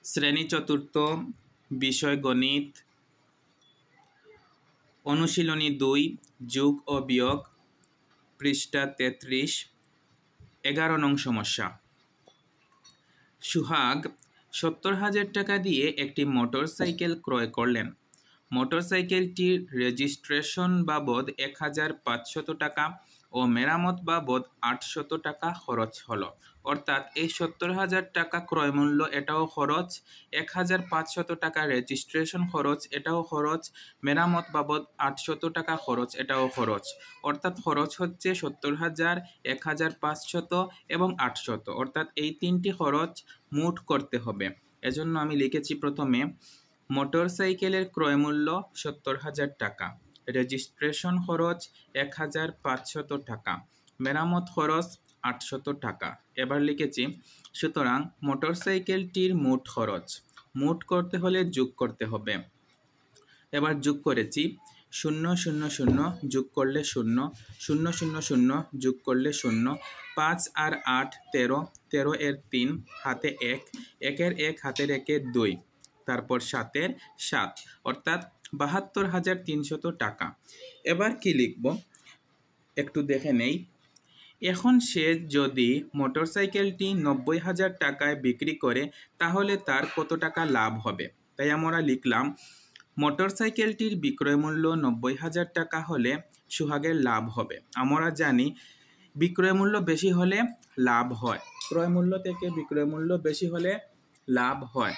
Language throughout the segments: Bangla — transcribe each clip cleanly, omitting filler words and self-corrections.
শ্রেণী চতুর্থ, বিষয় গণিত, অনুশীলনী 2, যোগ ও বিয়োগ, পৃষ্ঠা 33, 11 নং সমস্যা। সুহাগ 70,000 টাকা দিয়ে একটি মোটরসাইকেল ক্রয় করলেন। মোটরসাইকেলটির রেজিস্ট্রেশন বাবদ 1,500 টাকা ও মেরামত বাবদ 800 টাকা খরচ হলো। অর্থাৎ এই 70,000 টাকা ক্রয় মূল্য, এটাও খরচ, 1,500 টাকা রেজিস্ট্রেশন খরচ, এটাও খরচ, মেরামত বাবদ 800 টাকা খরচ, এটাও খরচ। অর্থাৎ খরচ হচ্ছে 70,000, 1,500 এবং 800। অর্থাৎ এই তিনটি খরচ মোট করতে হবে। এজন্য আমি লিখেছি প্রথমে মোটরসাইকেলের ক্রয় মূল্য 70,000 টাকা, রেজিস্ট্রেশন খরচ 1,500 টাকা, মেরামত খরচ 800 টাকা। এবার লিখেছি সুতরাং মোটরসাইকেলটির মোট খরচ। মোট করতে হলে যোগ করতে হবে। এবার যোগ করেছি 0 0 0 যোগ করলে 0, 0 0 0 যোগ করলে 0, 5 আর 8 13, 13 এর 3 হাতে 1, 1 এর 1 হাতের 1 এর 2, তারপর 7 এর 7, অর্থাৎ 72,300 টাকা। এবার কি লিখব একটু দেখে নেই। এখন সে যদি মোটরসাইকেলটি 90,000 টাকায় বিক্রি করে তাহলে তার কত টাকা লাভ হবে। তাই আমরা লিখলাম মোটরসাইকেলটির বিক্রয় মূল্য 90,000 টাকা হলে সুহাগের লাভ হবে। আমরা জানি বিক্রয় মূল্য বেশি হলে লাভ হয়, ক্রয় মূল্য থেকে বিক্রয় মূল্য বেশি হলে লাভ হয়।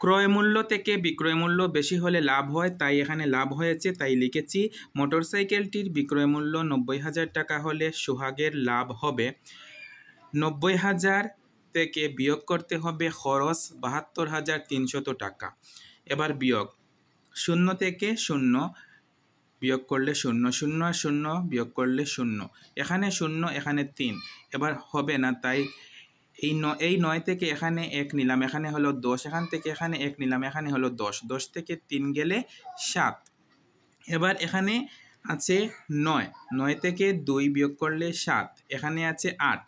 ক্রয় মূল্য থেকে বিক্রয় মূল্য বেশি হলে লাভ হয়, তাই এখানে লাভ হয়েছে, তাই লিখেছি মোটরসাইকেলটির বিক্রয় মূল্য 90,000 টাকা হলে সুহাগের লাভ হবে 90,000 থেকে বিয়োগ করতে হবে খরচ 72,300 টাকা। এবার বিয়োগ 0 থেকে 0 বিয়োগ করলে 0, 0 আর 0 বিয়োগ করলে 0, এখানে 0 এখানে 3, এবার হবে না, তাই এই 9 থেকে এখানে 1 নিলাম, এখানে হলো 10, এখান থেকে এখানে 1 নিলাম, এখানে হলো 10, 10 থেকে 3 গেলে 7। এবার এখানে আছে 9, 9 থেকে 2 বিয়োগ করলে 7, এখানে আছে 8,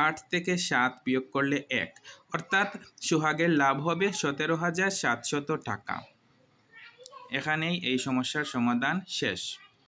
8 থেকে 7 বিয়োগ করলে 1, অর্থাৎ সুহাগের লাভ হবে 17,700 টাকা। এখানেই এই সমস্যার সমাধান শেষ।